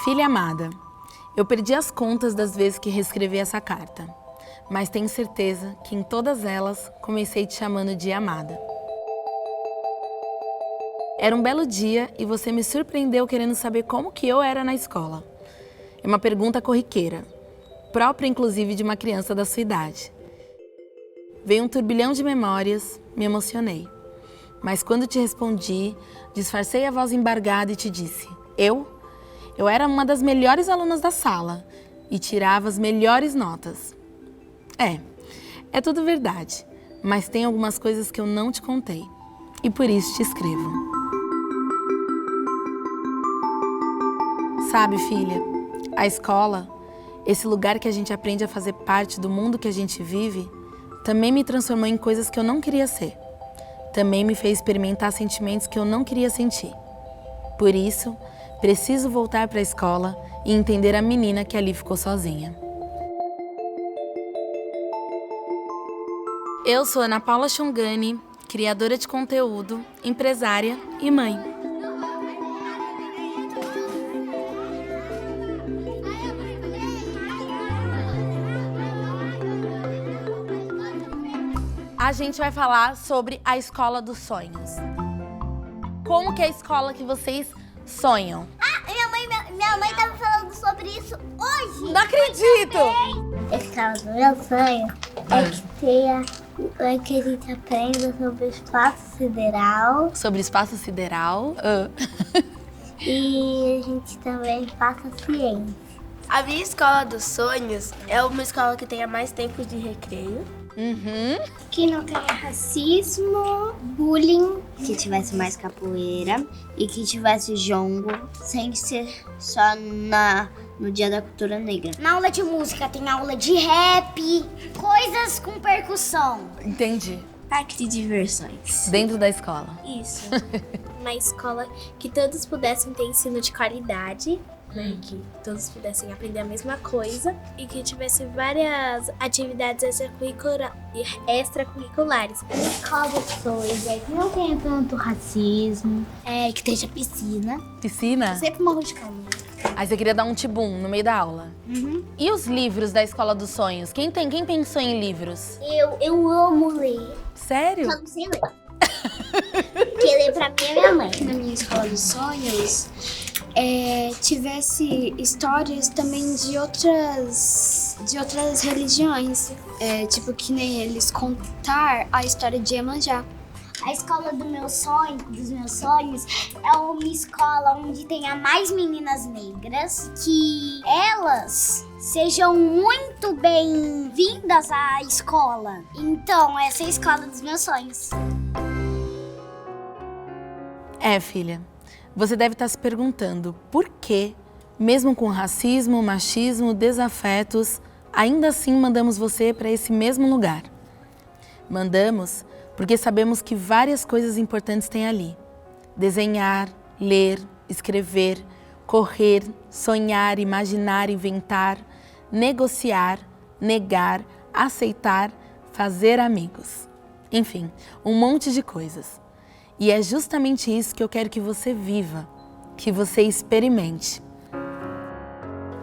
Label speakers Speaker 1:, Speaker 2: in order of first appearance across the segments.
Speaker 1: Filha amada, eu perdi as contas das vezes que reescrevi essa carta, mas tenho certeza que em todas elas comecei te chamando de amada. Era um belo dia e você me surpreendeu querendo saber como que eu era na escola. É uma pergunta corriqueira, própria inclusive de uma criança da sua idade. Veio um turbilhão de memórias, me emocionei. Mas quando te respondi, disfarcei a voz embargada e te disse: Eu era uma das melhores alunas da sala e tirava as melhores notas. É tudo verdade, mas tem algumas coisas que eu não te contei e por isso te escrevo. Sabe, filha, a escola, esse lugar que a gente aprende a fazer parte do mundo que a gente vive, também me transformou em coisas que eu não queria ser. Também me fez experimentar sentimentos que eu não queria sentir. Por isso, preciso voltar para a escola e entender a menina que ali ficou sozinha. Eu sou Ana Paula Chongani, criadora de conteúdo, empresária e mãe. A gente vai falar sobre a escola dos sonhos. Como que é a escola que vocês sonham?
Speaker 2: Minha mãe tava falando sobre isso hoje.
Speaker 1: Não acredito!
Speaker 2: A escola do meu sonho é que a gente aprenda sobre o espaço sideral
Speaker 1: Sobre espaço sideral.
Speaker 2: e a gente também faça ciência.
Speaker 3: A minha escola dos sonhos é uma escola que tenha mais tempo de recreio.
Speaker 2: Que não tenha racismo, bullying.
Speaker 4: Que tivesse mais capoeira e que tivesse jongo, sem ser só no Dia da Cultura Negra.
Speaker 2: Na aula de música tem aula de rap, coisas com percussão.
Speaker 1: Entendi.
Speaker 4: Parque de diversões.
Speaker 1: Dentro da escola.
Speaker 3: Isso. Uma escola que todos pudessem ter ensino de qualidade, né? Que todos pudessem aprender a mesma coisa e que tivesse várias atividades extracurriculares.
Speaker 2: Escola dos sonhos é que não tenha tanto racismo, que tenha piscina.
Speaker 1: Piscina?
Speaker 2: Sempre morro de calor.
Speaker 1: Aí você queria dar um tibum no meio da aula. E os livros da escola dos sonhos? Quem pensou em livros?
Speaker 2: Eu amo ler.
Speaker 1: Sério?
Speaker 2: Só não sei ler. Quem lê pra mim é minha mãe.
Speaker 5: Na minha escola dos sonhos, tivesse histórias também de outras religiões. Tipo, que nem eles contar a história de Iemanjá.
Speaker 2: A escola dos meus sonhos, é uma escola onde tenha mais meninas negras, que elas sejam muito bem-vindas à escola. Então, essa é a escola dos meus sonhos.
Speaker 1: Filha, você deve estar se perguntando por que, mesmo com racismo, machismo, desafetos, ainda assim mandamos você para esse mesmo lugar. Mandamos porque sabemos que várias coisas importantes tem ali. Desenhar, ler, escrever, correr, sonhar, imaginar, inventar, negociar, negar, aceitar, fazer amigos. Enfim, um monte de coisas. E é justamente isso que eu quero que você viva, que você experimente.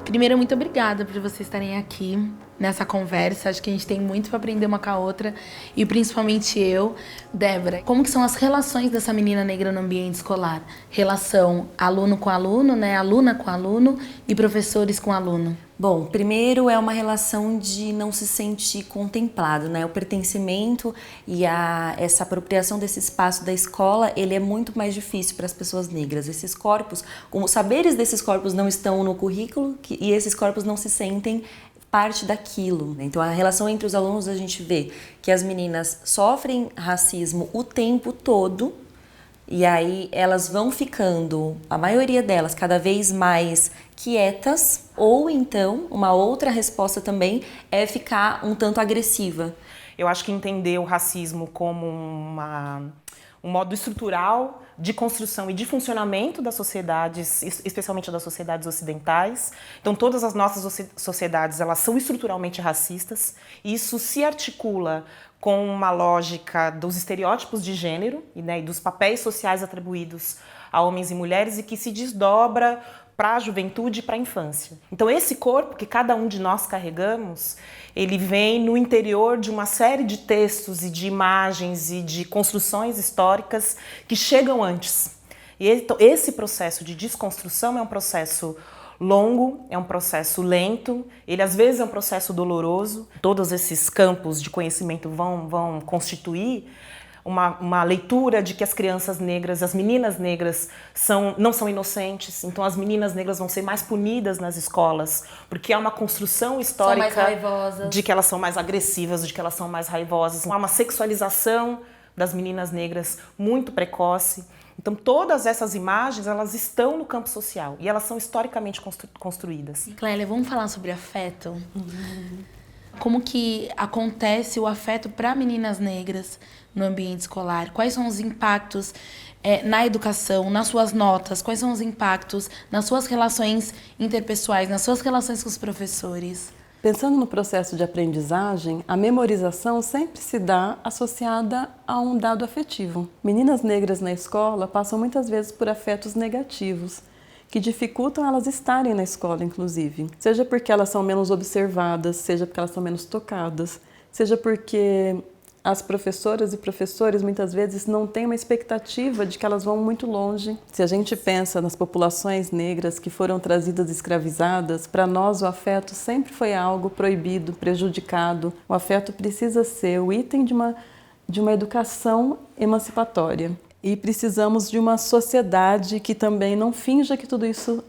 Speaker 1: Primeiro, muito obrigada por vocês estarem aqui nessa conversa. Acho que a gente tem muito para aprender uma com a outra. E principalmente eu, Débora, como que são as relações dessa menina negra no ambiente escolar? Relação aluno com aluno, né? Aluna com aluno e professores com aluno.
Speaker 6: Bom, primeiro é uma relação de não se sentir contemplado, né? O pertencimento e essa apropriação desse espaço da escola, ele é muito mais difícil para as pessoas negras. Esses corpos, os saberes desses corpos não estão no currículo e esses corpos não se sentem parte daquilo. Então, a relação entre os alunos, a gente vê que as meninas sofrem racismo o tempo todo e aí elas vão ficando, a maioria delas, cada vez mais quietas, ou então, uma outra resposta também é ficar um tanto agressiva.
Speaker 7: Eu acho que entender o racismo como um modo estrutural de construção e de funcionamento das sociedades, especialmente das sociedades ocidentais. Então, todas as nossas sociedades, elas são estruturalmente racistas. E isso se articula com uma lógica dos estereótipos de gênero, né, e dos papéis sociais atribuídos a homens e mulheres e que se desdobra para a juventude e para a infância. Então esse corpo que cada um de nós carregamos, ele vem no interior de uma série de textos e de imagens e de construções históricas que chegam antes. E então, esse processo de desconstrução é um processo longo, é um processo lento, ele às vezes é um processo doloroso. Todos esses campos de conhecimento vão constituir uma leitura de que as crianças negras, as meninas negras não são inocentes, então as meninas negras vão ser mais punidas nas escolas, porque há uma construção histórica de que elas são mais agressivas, de que elas são mais raivosas. Há uma sexualização das meninas negras muito precoce. Então todas essas imagens, elas estão no campo social e elas são historicamente construídas.
Speaker 1: Clélia, vamos falar sobre afeto? Como que acontece o afeto para meninas negras no ambiente escolar? Quais são os impactos na educação, nas suas notas? Quais são os impactos nas suas relações interpessoais, nas suas relações com os professores?
Speaker 8: Pensando no processo de aprendizagem, a memorização sempre se dá associada a um dado afetivo. Meninas negras na escola passam muitas vezes por afetos negativos, que dificultam elas estarem na escola, inclusive. Seja porque elas são menos observadas, seja porque elas são menos tocadas, seja porque as professoras e professores muitas vezes não têm uma expectativa de que elas vão muito longe. Se a gente pensa nas populações negras que foram trazidas escravizadas, para nós o afeto sempre foi algo proibido, prejudicado. O afeto precisa ser o item de uma educação emancipatória. E precisamos de uma sociedade que também não finja que tudo isso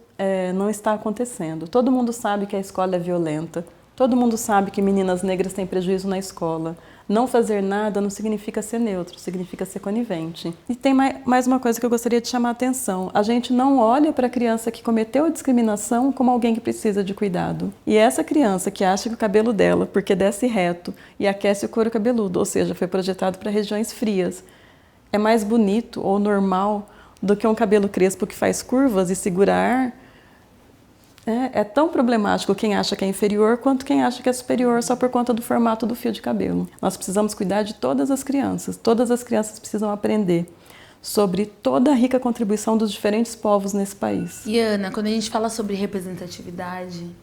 Speaker 8: não está acontecendo. Todo mundo sabe que a escola é violenta, todo mundo sabe que meninas negras têm prejuízo na escola. Não fazer nada não significa ser neutro, significa ser conivente. E tem mais uma coisa que eu gostaria de chamar a atenção. A gente não olha para a criança que cometeu a discriminação como alguém que precisa de cuidado. E essa criança que acha que o cabelo dela, porque desce reto e aquece o couro cabeludo, ou seja, foi projetado para regiões frias, é mais bonito ou normal do que um cabelo crespo que faz curvas e segura ar. É tão problemático quem acha que é inferior quanto quem acha que é superior só por conta do formato do fio de cabelo. Nós precisamos cuidar de todas as crianças precisam aprender sobre toda a rica contribuição dos diferentes povos nesse país.
Speaker 1: E Ana, quando a gente fala sobre representatividade,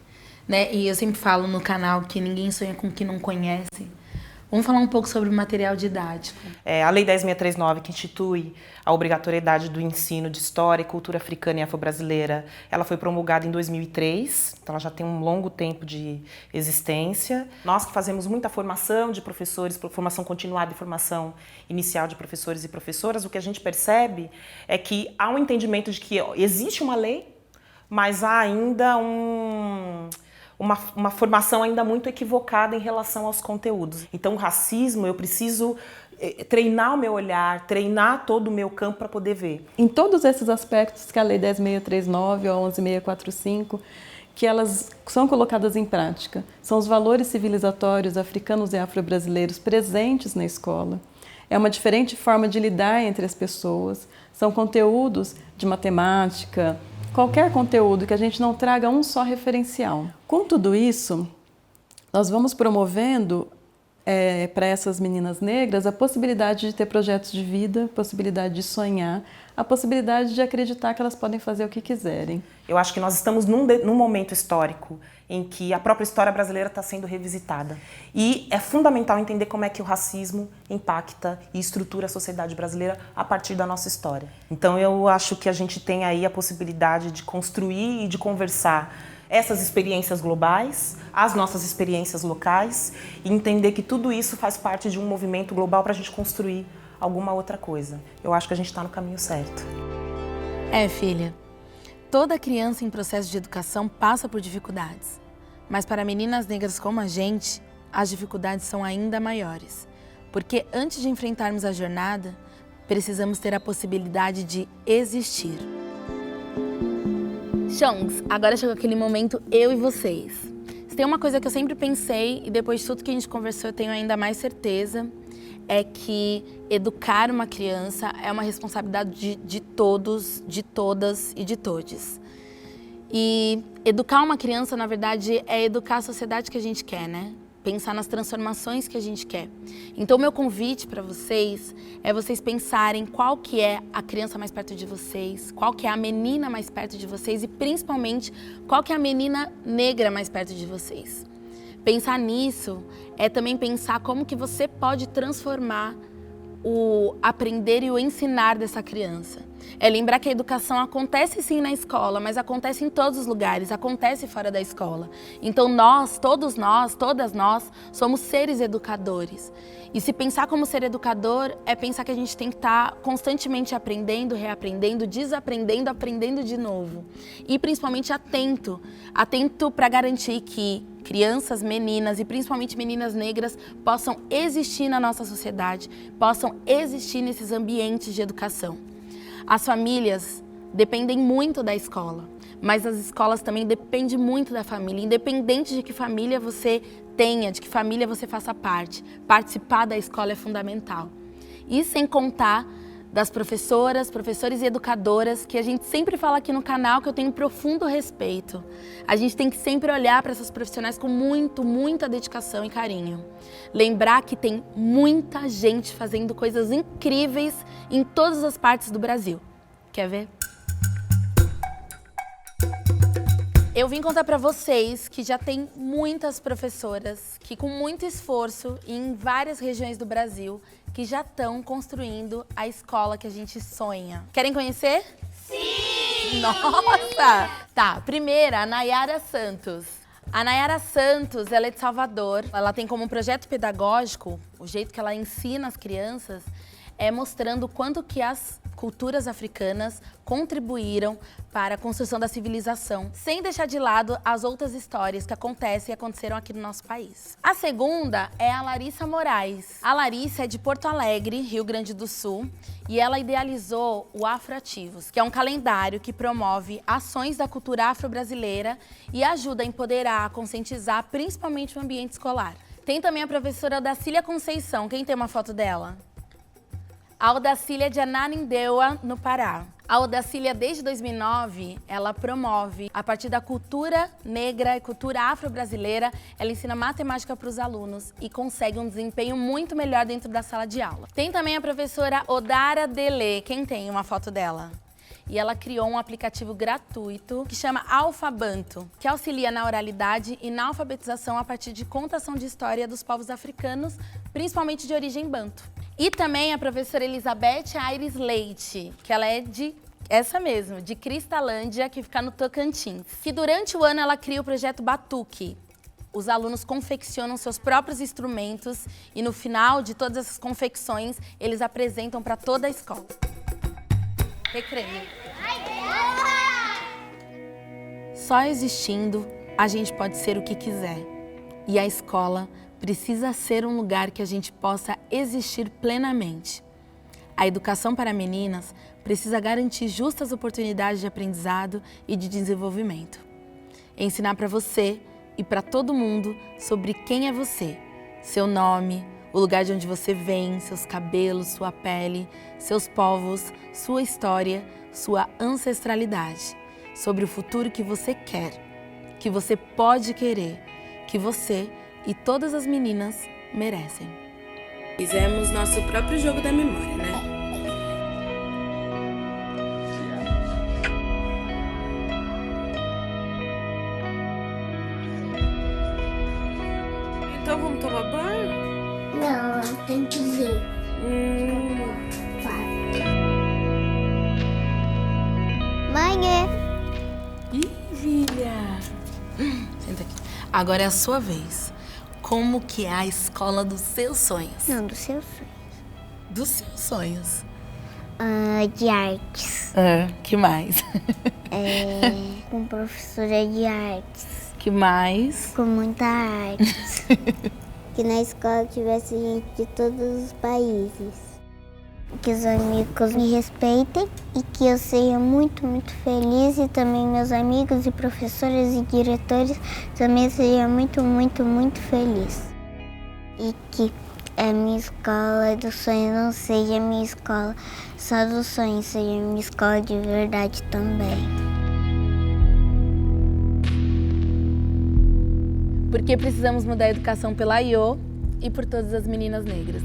Speaker 1: né, e eu sempre falo no canal que ninguém sonha com o que não conhece, vamos falar um pouco sobre o material didático.
Speaker 7: A Lei 10.639, que institui a obrigatoriedade do ensino de história e cultura africana e afro-brasileira, ela foi promulgada em 2003, então ela já tem um longo tempo de existência. Nós que fazemos muita formação de professores, formação continuada e formação inicial de professores e professoras, o que a gente percebe é que há um entendimento de que existe uma lei, mas há ainda uma formação ainda muito equivocada em relação aos conteúdos. Então, o racismo, eu preciso treinar o meu olhar, treinar todo o meu campo para poder ver.
Speaker 8: Em todos esses aspectos que a Lei 10.639 ou 11.645, que elas são colocadas em prática, são os valores civilizatórios africanos e afro-brasileiros presentes na escola. É uma diferente forma de lidar entre as pessoas, são conteúdos de matemática, qualquer conteúdo que a gente não traga um só referencial. Com tudo isso, nós vamos promovendo para essas meninas negras a possibilidade de ter projetos de vida, a possibilidade de sonhar, a possibilidade de acreditar que elas podem fazer o que quiserem.
Speaker 7: Eu acho que nós estamos num momento histórico em que a própria história brasileira está sendo revisitada. E é fundamental entender como é que o racismo impacta e estrutura a sociedade brasileira a partir da nossa história. Então eu acho que a gente tem aí a possibilidade de construir e de conversar essas experiências globais, as nossas experiências locais e entender que tudo isso faz parte de um movimento global para a gente construir alguma outra coisa. Eu acho que a gente está no caminho certo.
Speaker 1: Filha, toda criança em processo de educação passa por dificuldades, mas para meninas negras como a gente, as dificuldades são ainda maiores, porque antes de enfrentarmos a jornada, precisamos ter a possibilidade de existir. Chongs, agora chegou aquele momento eu e vocês. Se tem uma coisa que eu sempre pensei e depois de tudo que a gente conversou eu tenho ainda mais certeza, é que educar uma criança é uma responsabilidade de todos, de todas e de todes. E educar uma criança, na verdade, é educar a sociedade que a gente quer, né? pensar nas transformações que a gente quer. Então, meu convite para vocês é vocês pensarem qual que é a criança mais perto de vocês, qual que é a menina mais perto de vocês e, principalmente, qual que é a menina negra mais perto de vocês. Pensar nisso é também pensar como que você pode transformar o aprender e o ensinar dessa criança. É lembrar que a educação acontece sim na escola, mas acontece em todos os lugares, acontece fora da escola. Então todas nós, somos seres educadores. E se pensar como ser educador é pensar que a gente tem que estar constantemente aprendendo, reaprendendo, desaprendendo, aprendendo de novo. E principalmente atento para garantir que crianças, meninas e principalmente meninas negras possam existir na nossa sociedade, possam existir nesses ambientes de educação. As famílias dependem muito da escola, mas as escolas também dependem muito da família, independente de que família você tenha, de que família você faça parte. Participar da escola é fundamental. E sem contar das professoras, professores e educadoras, que a gente sempre fala aqui no canal que eu tenho um profundo respeito. A gente tem que sempre olhar para essas profissionais com muita dedicação e carinho. Lembrar que tem muita gente fazendo coisas incríveis em todas as partes do Brasil. Quer ver? Eu vim contar para vocês que já tem muitas professoras que com muito esforço em várias regiões do Brasil que já estão construindo a escola que a gente sonha. Querem conhecer? Sim! Nossa! Tá, primeira, a Nayara Santos. A Nayara Santos, ela é de Salvador. Ela tem como projeto pedagógico, o jeito que ela ensina as crianças, é mostrando o quanto que as culturas africanas contribuíram para a construção da civilização, sem deixar de lado as outras histórias que acontecem e aconteceram aqui no nosso país. A segunda é a Larissa Moraes. A Larissa é de Porto Alegre, Rio Grande do Sul, e ela idealizou o Afroativos, que é um calendário que promove ações da cultura afro-brasileira e ajuda a empoderar, a conscientizar, principalmente no ambiente escolar. Tem também a professora Odacília Conceição. Quem tem uma foto dela? A Odacília é de Ananindeua, no Pará. A Odacília, desde 2009, ela promove, a partir da cultura negra e cultura afro-brasileira, ela ensina matemática para os alunos e consegue um desempenho muito melhor dentro da sala de aula. Tem também a professora Odara Dele. Quem tem uma foto dela? E ela criou um aplicativo gratuito que chama Alfabanto, que auxilia na oralidade e na alfabetização a partir de contação de história dos povos africanos, principalmente de origem banto. E também a professora Elizabeth Aires Leite, que ela é de Cristalândia, que fica no Tocantins. Que durante o ano ela cria o projeto Batuque. Os alunos confeccionam seus próprios instrumentos e no final de todas essas confecções, eles apresentam para toda a escola. Recreio. Só existindo, a gente pode ser o que quiser. E a escola precisa ser um lugar que a gente possa existir plenamente. A educação para meninas precisa garantir justas oportunidades de aprendizado e de desenvolvimento. Ensinar para você e para todo mundo sobre quem é você, seu nome, o lugar de onde você vem, seus cabelos, sua pele, seus povos, sua história, sua ancestralidade, sobre o futuro que você quer, que você pode querer, que você e todas as meninas merecem. Fizemos nosso próprio jogo da memória, né? Então vamos tomar banho?
Speaker 2: Não, tem que ver.
Speaker 4: Mãe,
Speaker 1: Ih, filha! Senta aqui. Agora é a sua vez. Como que é a escola dos seus sonhos?
Speaker 4: não, dos seus sonhos.
Speaker 1: Dos seus sonhos.
Speaker 4: De artes.
Speaker 1: Que mais?
Speaker 4: Com professora de artes.
Speaker 1: Que mais?
Speaker 4: Com muita arte. Que na escola tivesse gente de todos os países. Que os amigos me respeitem e que eu seja muito feliz e também meus amigos e professores e diretores também sejam muito feliz. E que a minha escola dos sonhos não seja a minha escola só dos sonhos, seja a minha escola de verdade também.
Speaker 1: Porque precisamos mudar a educação pela IO e por todas as meninas negras.